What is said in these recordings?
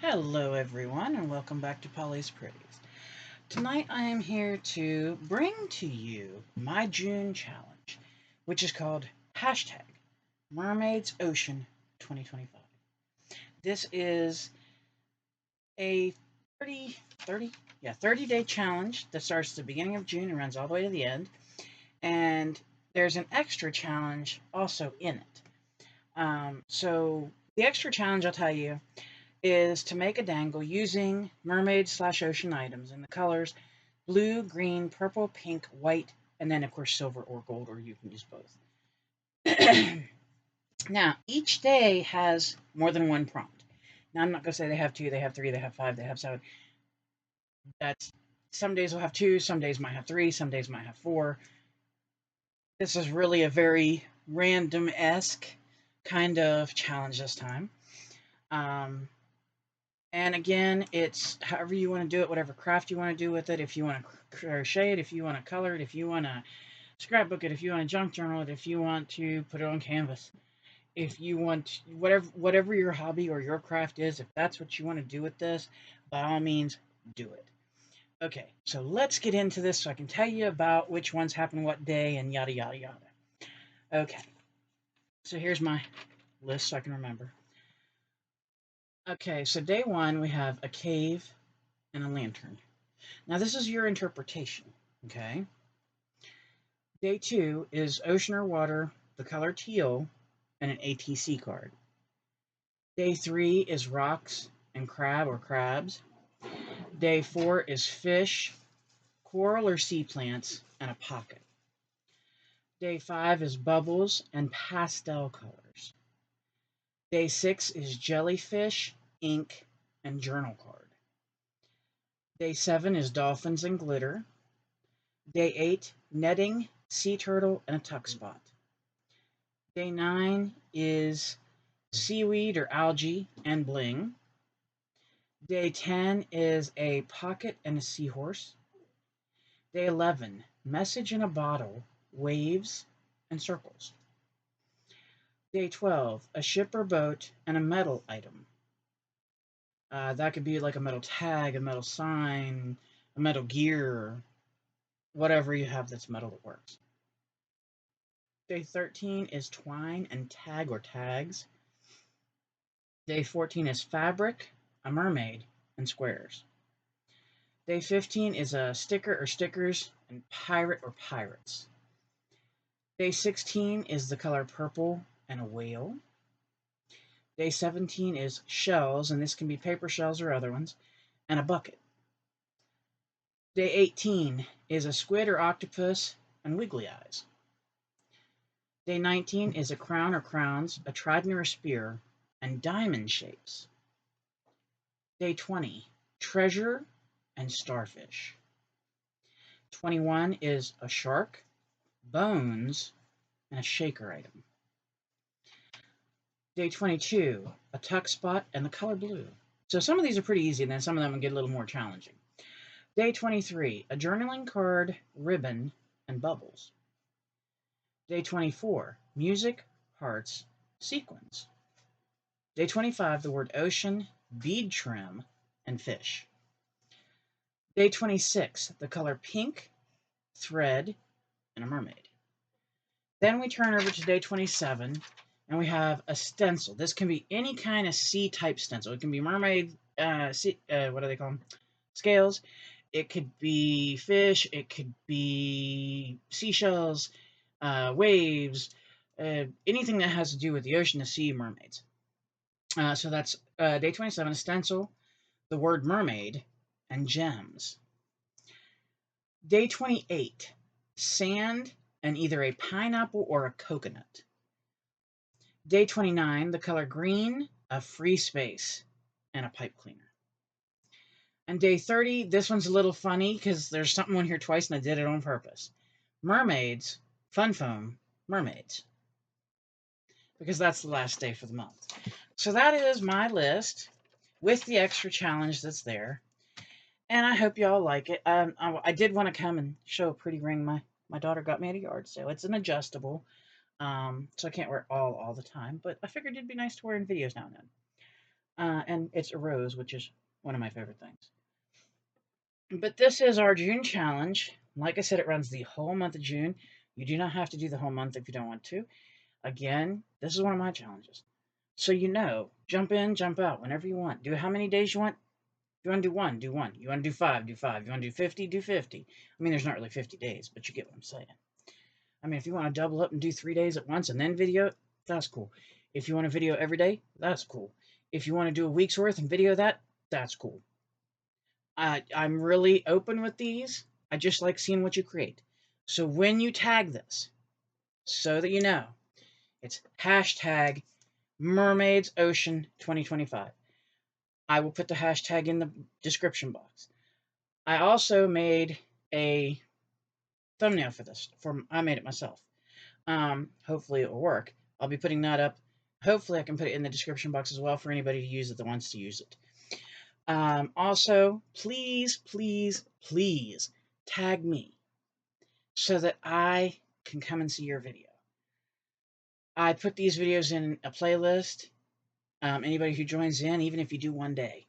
Hello everyone and welcome back to Polly's Pretties. Tonight I am here to bring to you my June challenge, which is called hashtag Mermaids Ocean 2025. This is a 30-day challenge that starts at the beginning of June and runs all the way to the end. And there's an extra challenge also in it. So the extra challenge, I'll tell you, is to make a dangle using mermaid/ocean items in the colors blue, green, purple, pink, white, and then of course silver or gold, or you can use both. Now, each day has more than one prompt. Now, I'm not going to say they have two, they have three, they have five, they have seven. That's some days will have two, some days might have three, some days might have four. This is really a very random-esque kind of challenge this time. Um, And again, it's however you want to do it, whatever craft you want to do with it. If you want to crochet it, if you want to color it, if you want to scrapbook it, if you want to junk journal it, if you want to put it on canvas, if you want whatever your hobby or your craft is, if that's what you want to do with this, by all means, do it. Okay, so let's get into this so I can tell you about which ones happen what day and yada yada yada. Okay, so here's my list so I can remember. Okay, so day one we have a cave and a lantern. Now, this is your interpretation, okay? Day two is ocean or water, the color teal, and an ATC card. Day three is rocks and crab or crabs. Day four is fish, coral or sea plants, and a pocket. Day five is bubbles and pastel colors. Day six is jellyfish, ink, and journal card. Day seven is dolphins and glitter. Day eight, netting, sea turtle, and a tuck spot. Day 9 is seaweed or algae and bling. Day 10 is a pocket and a seahorse. Day 11, message in a bottle, waves, and circles. Day 12, a ship or boat and a metal item. That could be like a metal tag, a metal sign, a metal gear, whatever you have that's metal that works. Day 13 is twine and tag or tags. Day 14 is fabric, a mermaid, and squares. Day 15 is a sticker or stickers, and pirate or pirates. Day 16 is the color purple and a whale. Day 17 is shells, and this can be paper shells or other ones, and a bucket. Day 18 is a squid or octopus and wiggly eyes. Day 19 is a crown or crowns, a trident or a spear, and diamond shapes. Day 20, treasure and starfish. 21 is a shark, bones, and a shaker item. Day 22, a tuck spot and the color blue. So some of these are pretty easy, and then some of them will get a little more challenging. Day 23, a journaling card, ribbon, and bubbles. Day 24, music, hearts, sequins. Day 25, the word ocean, bead trim, and fish. Day 26, the color pink, thread, and a mermaid. Then we turn over to day 27, and we have a stencil. This can be any kind of sea-type stencil. It can be mermaid, what do they call them? Scales. It could be fish. It could be seashells, waves, anything that has to do with the ocean, the sea, mermaids. So that's day 27, a stencil, the word mermaid, and gems. Day 28, sand and either a pineapple or a coconut. Day 29, the color green, a free space, and a pipe cleaner. And day 30, this one's a little funny because there's something on here twice and I did it on purpose. Mermaids, fun foam, mermaids. Because that's the last day for the month. So that is my list with the extra challenge that's there. And I hope y'all like it. I did want to come and show a pretty ring my daughter got me at a yard sale. It's an adjustable, so I can't wear it all the time. But I figured it'd be nice to wear in videos now and then. and it's a rose, which is one of my favorite things. But this is our June challenge. Like I said, it runs the whole month of June. You do not have to do the whole month if you don't want to. Again, this is one of my challenges. So jump in, jump out whenever you want. Do how many days you want. If you want to do one, do one. You want to do five, do five. You want to do 50, do 50. I mean, there's not really 50 days, but you get what I'm saying. I mean, if you want to double up and do 3 days at once and then video it, that's cool. If you want to video every day, that's cool. If you want to do a week's worth and video that, that's cool. I'm really open with these. I just like seeing what you create. So when you tag this, so that you know, it's hashtag Mermaids Ocean 2025. I will put the hashtag in the description box. I also made a thumbnail for this. I made it myself. Hopefully it will work. I'll be putting that up. Hopefully I can put it in the description box as well for anybody to use it that wants to use it. Also, please, please, please tag me so that I can come and see your video. I put these videos in a playlist. Anybody who joins in, even if you do one day,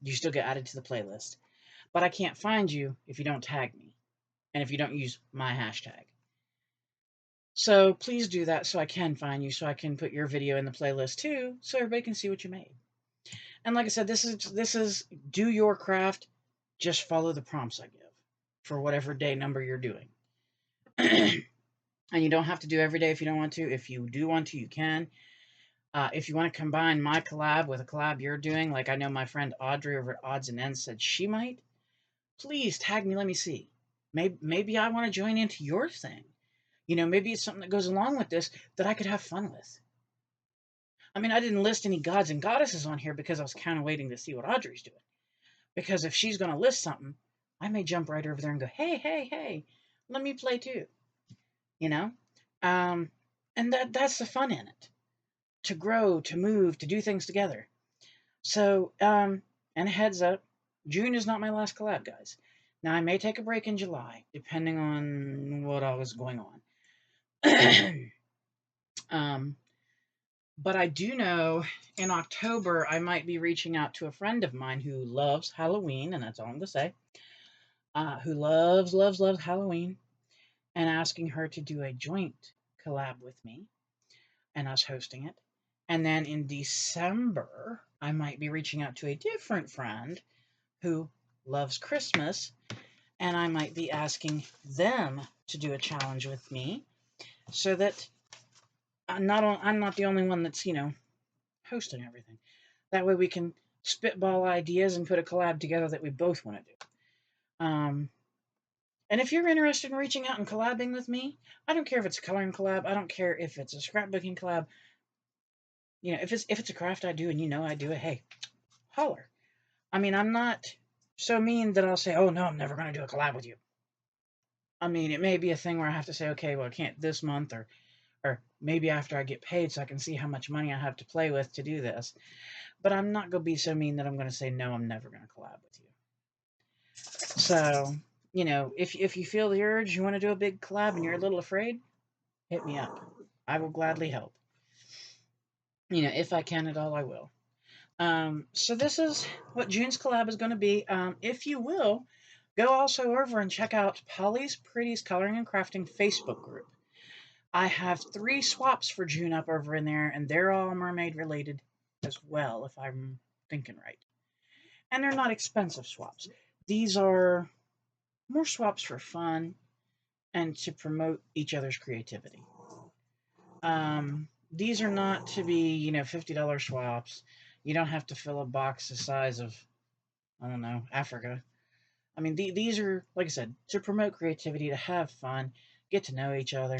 you still get added to the playlist. But I can't find you if you don't tag me and if you don't use my hashtag. So please do that so I can find you, so I can put your video in the playlist too, so everybody can see what you made. And like I said, this is do your craft, just follow the prompts I give for whatever day number you're doing. And you don't have to do every day if you don't want to. If you do want to, you can. If you want to combine my collab with a collab you're doing, like I know my friend Audrey over at Odds and Ends said she might, please tag me, let me see. Maybe I want to join into your thing. Maybe it's something that goes along with this that I could have fun with. I mean, I didn't list any gods and goddesses on here because I was kind of waiting to see what Audrey's doing. Because if she's going to list something, I may jump right over there and go, hey, hey, hey, let me play too. And that's the fun in it. To grow, to move, to do things together. So, and a heads up, June is not my last collab, guys. Now, I may take a break in July, depending on what all is going on. But I do know in October, I might be reaching out to a friend of mine who loves Halloween, and that's all I'm going to say, who loves, loves, loves Halloween, and asking her to do a joint collab with me and us hosting it. And then in December, I might be reaching out to a different friend who loves Christmas, and I might be asking them to do a challenge with me so that I'm not the only one that's, hosting everything. That way we can spitball ideas and put a collab together that we both want to do. And if you're interested in reaching out and collabing with me, I don't care if it's a coloring collab. I don't care if it's a scrapbooking collab. If it's a craft I do and I do it, hey, holler. I mean, I'm not so mean that I'll say, oh, no, I'm never going to do a collab with you. I mean, it may be a thing where I have to say, okay, well, I can't this month, or maybe after I get paid so I can see how much money I have to play with to do this. But I'm not going to be so mean that I'm going to say, no, I'm never going to collab with you. So, if you feel the urge, you want to do a big collab and you're a little afraid, hit me up. I will gladly help. If I can at all, I will. So this is what June's collab is going to be. If you will, go also over and check out Polly's Pretties Coloring and Crafting Facebook group. I have 3 swaps for June up over in there, and they're all mermaid related as well, if I'm thinking right. And they're not expensive swaps. These are more swaps for fun and to promote each other's creativity. These are not to be, $50 swaps. You don't have to fill a box the size of, I don't know, Africa. I mean, these are, like I said, to promote creativity, to have fun, get to know each other.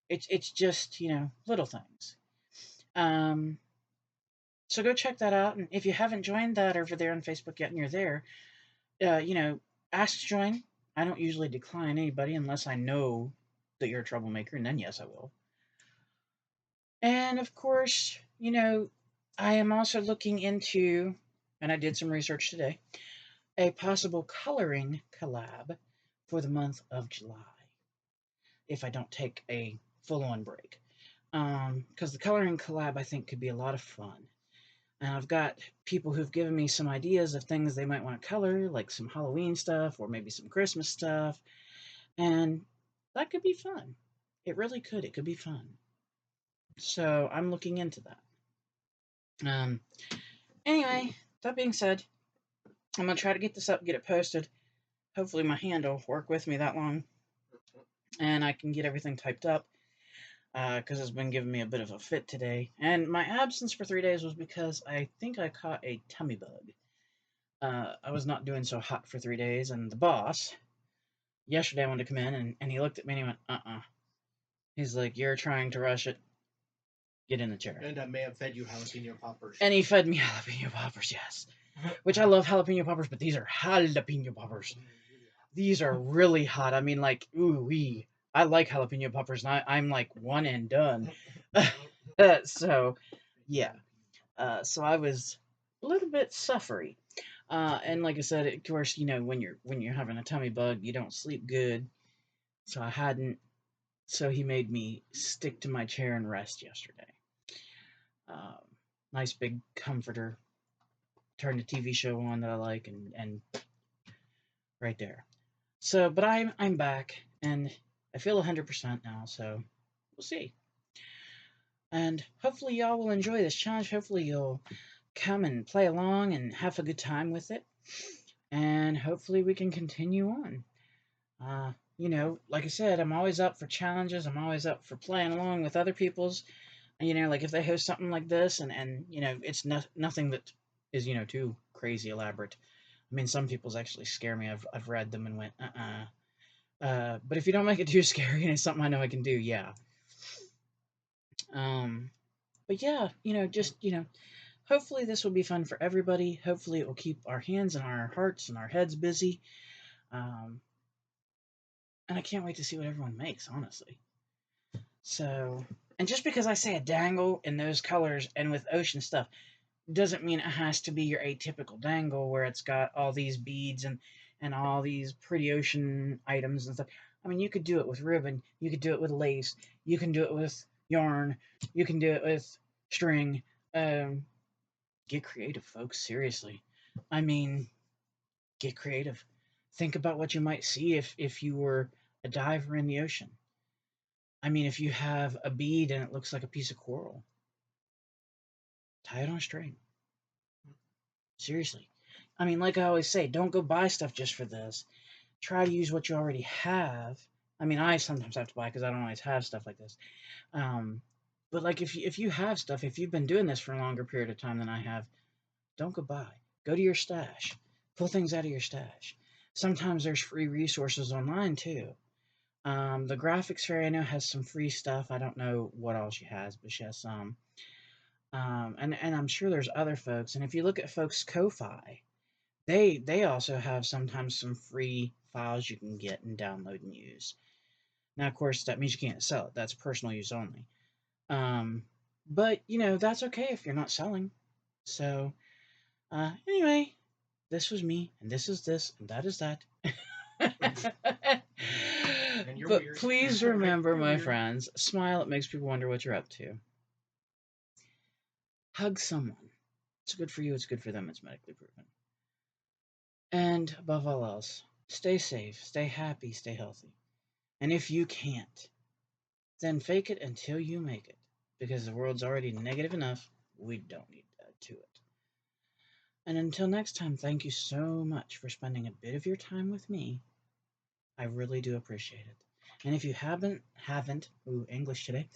It's just, little things. So go check that out. And if you haven't joined that over there on Facebook yet and you're there, ask to join. I don't usually decline anybody unless I know that you're a troublemaker, and then yes, I will. And of course, I am also looking into, and I did some research today, a possible coloring collab for the month of July, if I don't take a full-on break. Because the coloring collab, I think, could be a lot of fun. And I've got people who've given me some ideas of things they might want to color, like some Halloween stuff or maybe some Christmas stuff. And that could be fun. It really could. It could be fun. So I'm looking into that. Um, anyway, that being said, I'm going to try to get this up, get it posted. Hopefully my hand will work with me that long. And I can get everything typed up. Because it's been giving me a bit of a fit today. And my absence for 3 days was because I think I caught a tummy bug. I was not doing so hot for 3 days, and the boss, yesterday I wanted to come in, and he looked at me and he went, He's like, you're trying to rush it. Get in the chair. And I may have fed you jalapeno poppers. And he fed me jalapeno poppers, yes. Which I love jalapeno poppers, but these are jalapeno poppers. These are really hot. I mean, like, ooh-wee. I like jalapeno poppers, and I'm like one and done. So, yeah. So I was a little bit suffery. And like I said, of course, when you're having a tummy bug, you don't sleep good. So I hadn't. So he made me stick to my chair and rest yesterday. Um, nice big comforter. Turned a TV show on that I like, and right there. So, but I'm back, and I feel 100% now. So we'll see. And hopefully y'all will enjoy this challenge. Hopefully you'll come and play along and have a good time with it. And hopefully we can continue on. Like I said, I'm always up for challenges. I'm always up for playing along with other people's. Like if they host something like this, and it's nothing that is too crazy elaborate. I mean, some people's actually scare me. I've read them and went, but if you don't make it too scary and it's something I know I can do, yeah. But yeah, hopefully this will be fun for everybody. Hopefully it will keep our hands and our hearts and our heads busy. And I can't wait to see what everyone makes, honestly. So, and just because I say a dangle in those colors and with ocean stuff, doesn't mean it has to be your atypical dangle where it's got all these beads and all these pretty ocean items and stuff. I mean, you could do it with ribbon, you could do it with lace, you can do it with yarn, you can do it with string. Get creative, folks, seriously. I mean, get creative. Think about what you might see if you were a diver in the ocean. I mean, if you have a bead and it looks like a piece of coral, tie it on a string. Seriously. I mean, like I always say, don't go buy stuff just for this. Try to use what you already have. I mean, I sometimes have to buy because I don't always have stuff like this. But like if you have stuff, if you've been doing this for a longer period of time than I have, don't go buy. Go to your stash. Pull things out of your stash. Sometimes there's free resources online too. The graphics fair I know has some free stuff. I don't know what all she has, but she has some. And I'm sure there's other folks. And if you look at folks' Ko-fi, they also have sometimes some free files you can get and download and use. Now, of course, that means you can't sell it. That's personal use only. But that's okay if you're not selling. So, anyway, this was me, and this is this, and that is that. But weird. please remember, my friends, smile. It makes people wonder what you're up to. Hug someone. It's good for you. It's good for them. It's medically proven. And above all else, stay safe, stay happy, stay healthy. And if you can't, then fake it until you make it. Because the world's already negative enough. We don't need to add to it. And until next time, thank you so much for spending a bit of your time with me. I really do appreciate it. And if you haven't, English today.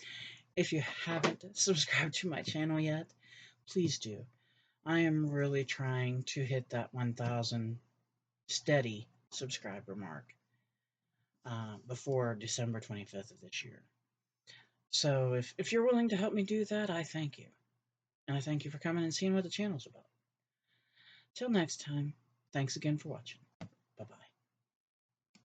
If you haven't subscribed to my channel yet, please do. I am really trying to hit that 1,000 steady subscriber mark before December 25th of this year. So if you're willing to help me do that, I thank you. And I thank you for coming and seeing what the channel's about. Till next time, thanks again for watching.